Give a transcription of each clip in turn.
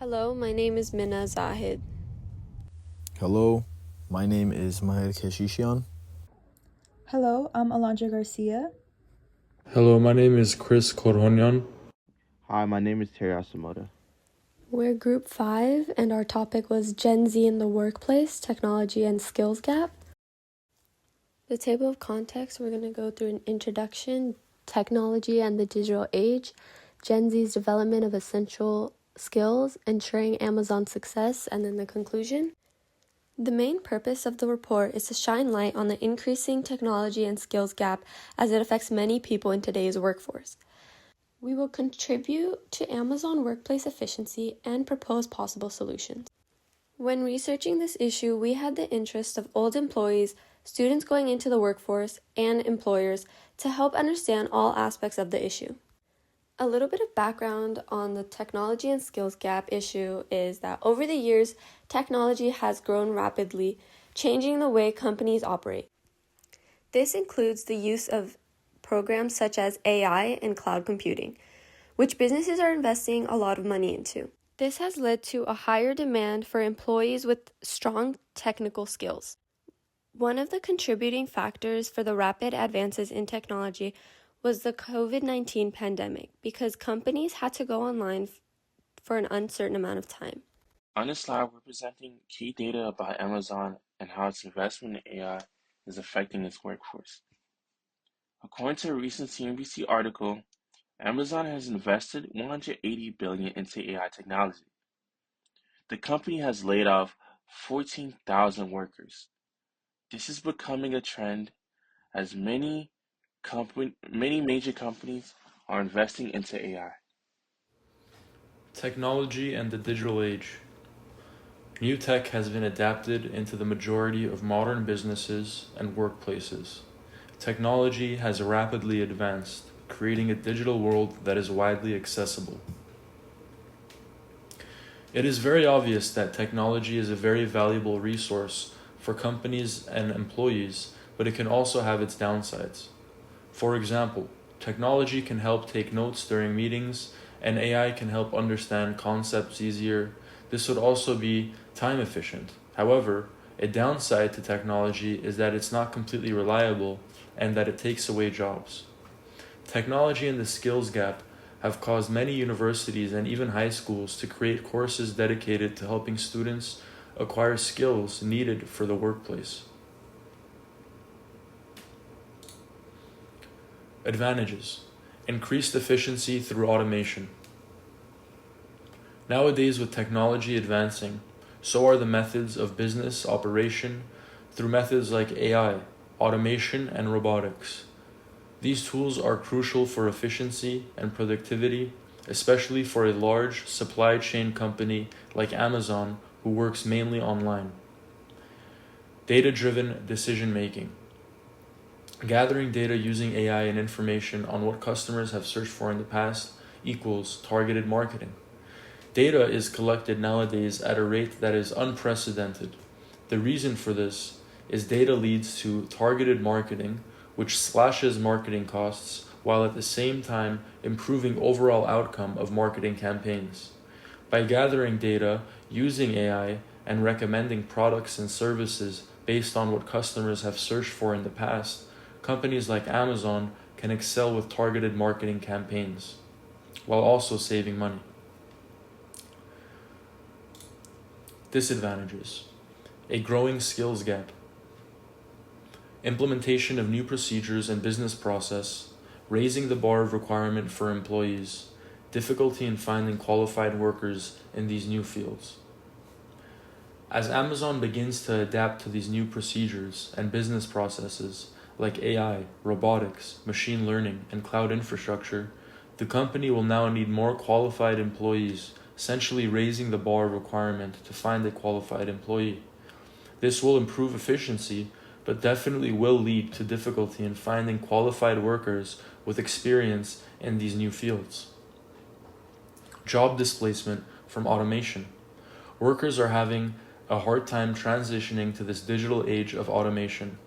Hello, my name is Minna Zahid. Hello, my name is Maher Keshishian. Hello, I'm Alondra Garcia. Hello, my name is Chris Korhonyan. Hi, my name is Terry Asamoda. We're Group 5, and our topic was Gen Z in the Workplace, Technology and Skills Gap. The table of context, we're going to go through an introduction, technology and the digital age, Gen Z's development of essential skills, ensuring Amazon's success, and then the conclusion. The main purpose of the report is to shine light on the increasing technology and skills gap as it affects many people in today's workforce. We will contribute to Amazon workplace efficiency and propose possible solutions. When researching this issue, we had the interest of old employees, students going into the workforce, and employers to help understand all aspects of the issue. A little bit of background on the technology and skills gap issue is that over the years, technology has grown rapidly, changing the way companies operate. This includes the use of programs such as AI and cloud computing, which businesses are investing a lot of money into. This has led to a higher demand for employees with strong technical skills. One of the contributing factors for the rapid advances in technology was the COVID-19 pandemic because companies had to go online for an uncertain amount of time. On this slide, we're presenting key data about Amazon and how its investment in AI is affecting its workforce. According to a recent CNBC article, Amazon has invested $180 billion into AI technology. The company has laid off 14,000 workers. This is becoming a trend as many major companies are investing into AI. Technology and the digital age. New tech has been adapted into the majority of modern businesses and workplaces. Technology has rapidly advanced, creating a digital world that is widely accessible. It is very obvious that technology is a very valuable resource for companies and employees, but it can also have its downsides. For example, technology can help take notes during meetings, and AI can help understand concepts easier. This would also be time efficient. However, a downside to technology is that it's not completely reliable and that it takes away jobs. Technology and the skills gap have caused many universities and even high schools to create courses dedicated to helping students acquire skills needed for the workplace. Advantages: increased efficiency through automation. Nowadays, with technology advancing, so are the methods of business operation through methods like AI, automation, and robotics. These tools are crucial for efficiency and productivity, especially for a large supply chain company like Amazon, who works mainly online. Data-driven decision making. Gathering data using AI and information on what customers have searched for in the past equals targeted marketing. Data is collected nowadays at a rate that is unprecedented. The reason for this is data leads to targeted marketing, which slashes marketing costs while at the same time improving overall outcome of marketing campaigns. By gathering data, using AI, and recommending products and services based on what customers have searched for in the past, companies like Amazon can excel with targeted marketing campaigns, while also saving money. Disadvantages: a growing skills gap. Implementation of new procedures and business process, raising the bar of requirement for employees, difficulty in finding qualified workers in these new fields. As Amazon begins to adapt to these new procedures and business processes like AI, robotics, machine learning, and cloud infrastructure, the company will now need more qualified employees, essentially raising the bar requirement to find a qualified employee. This will improve efficiency, but definitely will lead to difficulty in finding qualified workers with experience in these new fields. Job displacement from automation. Workers are having a hard time transitioning to this digital age of automation.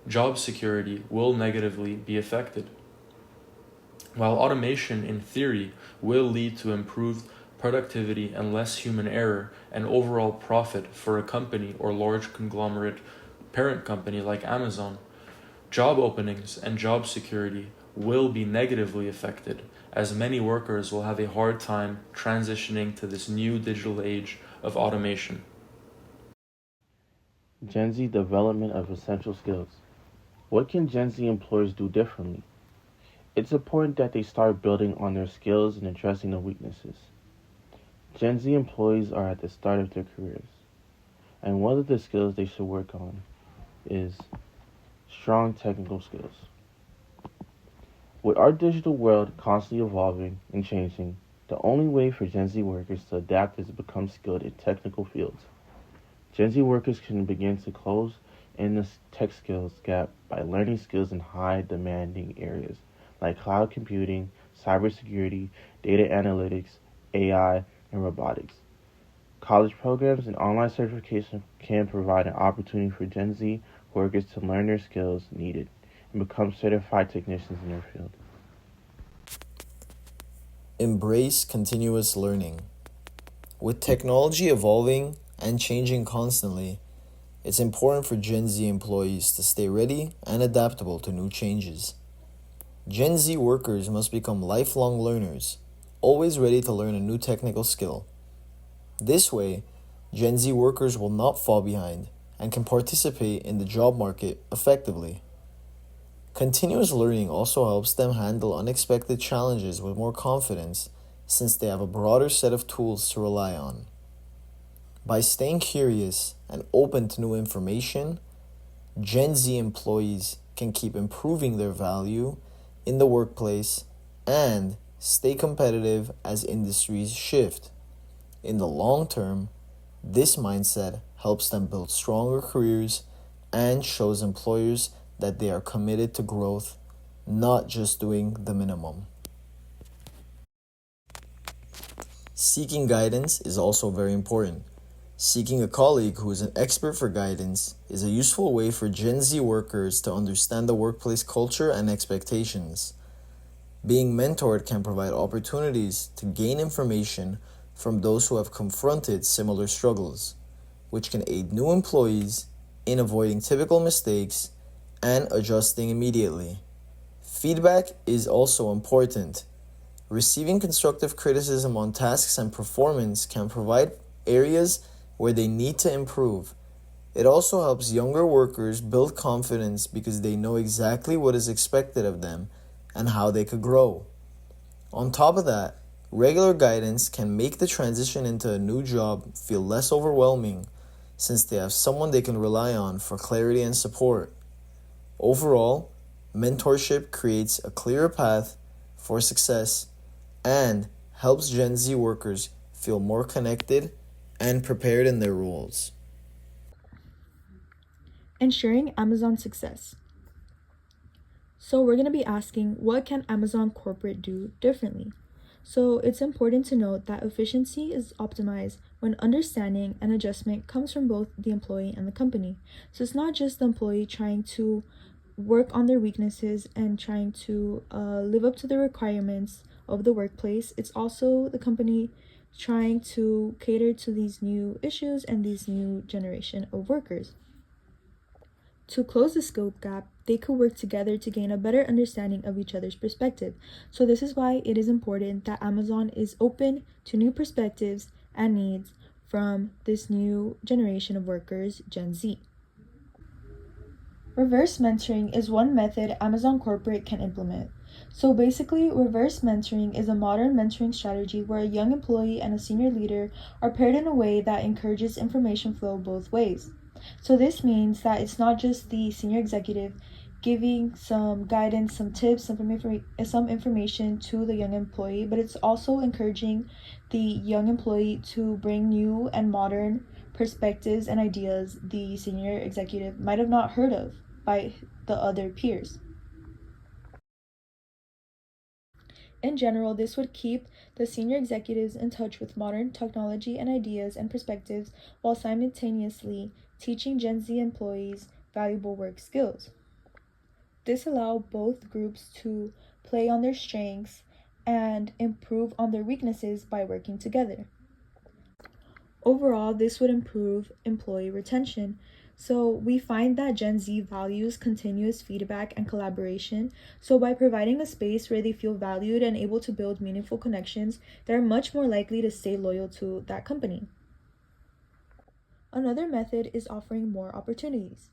Job security will negatively be affected. While automation, in theory, will lead to improved productivity, and less human error, and overall profit for a company or large conglomerate parent company like Amazon, job openings and job security will be negatively affected, as many workers will have a hard time transitioning to this new digital age of automation. Gen Z development of essential skills. What can Gen Z employers do differently? It's important that they start building on their skills and addressing their weaknesses. Gen Z employees are at the start of their careers, and one of the skills they should work on is strong technical skills. With our digital world constantly evolving and changing, the only way for Gen Z workers to adapt is to become skilled in technical fields. Gen Z workers can begin to close in the tech skills gap by learning skills in high demanding areas like cloud computing, cybersecurity, data analytics, AI, and robotics. College programs and online certification can provide an opportunity for Gen Z workers to learn their skills needed and become certified technicians in their field. Embrace continuous learning. With technology evolving and changing constantly, it's important for Gen Z employees to stay ready and adaptable to new changes. Gen Z workers must become lifelong learners, always ready to learn a new technical skill. This way, Gen Z workers will not fall behind and can participate in the job market effectively. Continuous learning also helps them handle unexpected challenges with more confidence, since they have a broader set of tools to rely on. By staying curious and open to new information, Gen Z employees can keep improving their value in the workplace and stay competitive as industries shift. In the long term, this mindset helps them build stronger careers and shows employers that they are committed to growth, not just doing the minimum. Seeking guidance is also very important. Seeking a colleague who is an expert for guidance is a useful way for Gen Z workers to understand the workplace culture and expectations. Being mentored can provide opportunities to gain information from those who have confronted similar struggles, which can aid new employees in avoiding typical mistakes and adjusting immediately. Feedback is also important. Receiving constructive criticism on tasks and performance can provide areas where they need to improve. It also helps younger workers build confidence because they know exactly what is expected of them and how they could grow. On top of that, regular guidance can make the transition into a new job feel less overwhelming, since they have someone they can rely on for clarity and support. Overall, mentorship creates a clearer path for success and helps Gen Z workers feel more connected and prepared in their roles. Ensuring Amazon success. So we're going to be asking, what can Amazon corporate do differently? So it's important to note that efficiency is optimized when understanding and adjustment comes from both the employee and the company. So it's not just the employee trying to work on their weaknesses and trying to live up to the requirements of the workplace. It's also the company trying to cater to these new issues and these new generation of workers. To close the scope gap, they could work together to gain a better understanding of each other's perspective. So this is why it is important that Amazon is open to new perspectives and needs from this new generation of workers, Gen Z. Reverse mentoring is one method Amazon corporate can implement. So basically, reverse mentoring is a modern mentoring strategy where a young employee and a senior leader are paired in a way that encourages information flow both ways. So this means that it's not just the senior executive giving some guidance, some tips, some information to the young employee, but it's also encouraging the young employee to bring new and modern perspectives and ideas the senior executive might have not heard of by the other peers. In general, this would keep the senior executives in touch with modern technology and ideas and perspectives while simultaneously teaching Gen Z employees valuable work skills. This allows both groups to play on their strengths and improve on their weaknesses by working together. Overall, this would improve employee retention. So we find that Gen Z values continuous feedback and collaboration. So by providing a space where they feel valued and able to build meaningful connections, they're much more likely to stay loyal to that company. Another method is offering more opportunities.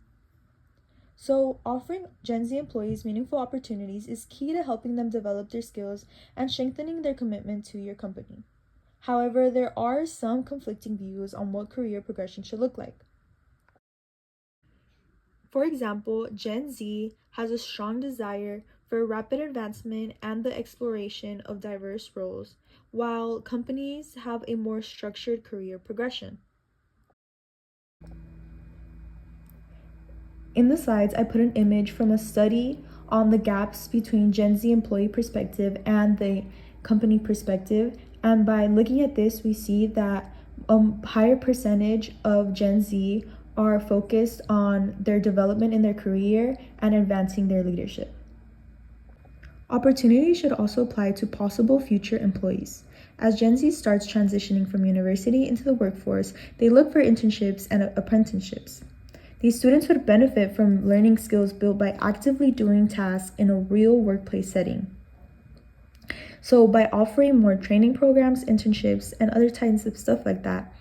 So offering Gen Z employees meaningful opportunities is key to helping them develop their skills and strengthening their commitment to your company. However, there are some conflicting views on what career progression should look like. For example, Gen Z has a strong desire for rapid advancement and the exploration of diverse roles, while companies have a more structured career progression. In the slides, I put an image from a study on the gaps between Gen Z employee perspective and the company perspective. And by looking at this, we see that a higher percentage of Gen Z are focused on their development in their career and advancing their leadership. Opportunities should also apply to possible future employees. As Gen Z starts transitioning from university into the workforce, they look for internships and apprenticeships. These students would benefit from learning skills built by actively doing tasks in a real workplace setting. So by offering more training programs, internships, and other kinds of stuff like that,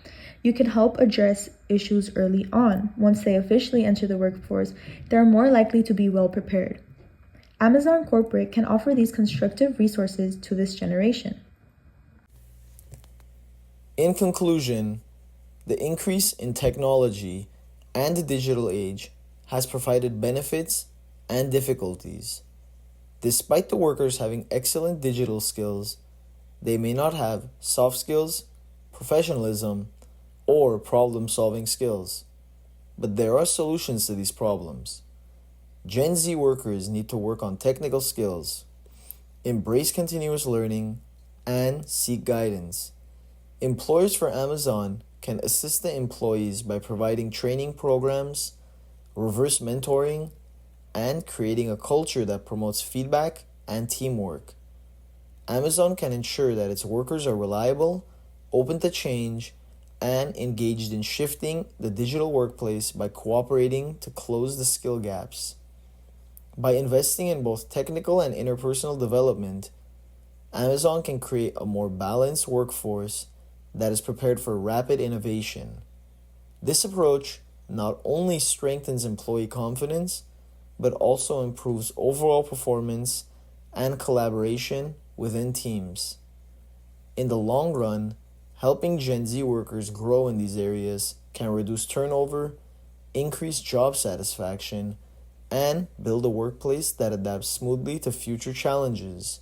you can help address issues early on. Once they officially enter the workforce, they're more likely to be well prepared. Amazon Corporate can offer these constructive resources to this generation. In conclusion, the increase in technology and the digital age has provided benefits and difficulties. Despite the workers having excellent digital skills, they may not have soft skills, professionalism, or problem-solving skills. But there are solutions to these problems. Gen Z workers need to work on technical skills, embrace continuous learning, and seek guidance. Employers for Amazon can assist the employees by providing training programs, reverse mentoring, and creating a culture that promotes feedback and teamwork. Amazon can ensure that its workers are reliable, open to change, and engaged in shifting the digital workplace by cooperating to close the skill gaps. By investing in both technical and interpersonal development, Amazon can create a more balanced workforce that is prepared for rapid innovation. This approach not only strengthens employee confidence, but also improves overall performance and collaboration within teams. In the long run, helping Gen Z workers grow in these areas can reduce turnover, increase job satisfaction, and build a workplace that adapts smoothly to future challenges.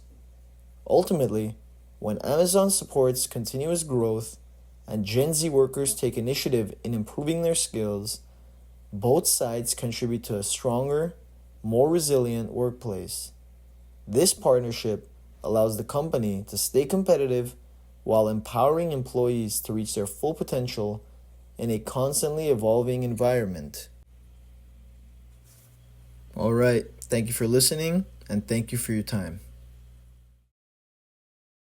Ultimately, when Amazon supports continuous growth and Gen Z workers take initiative in improving their skills, both sides contribute to a stronger, more resilient workplace. This partnership allows the company to stay competitive while empowering employees to reach their full potential in a constantly evolving environment. All right, thank you for listening and thank you for your time.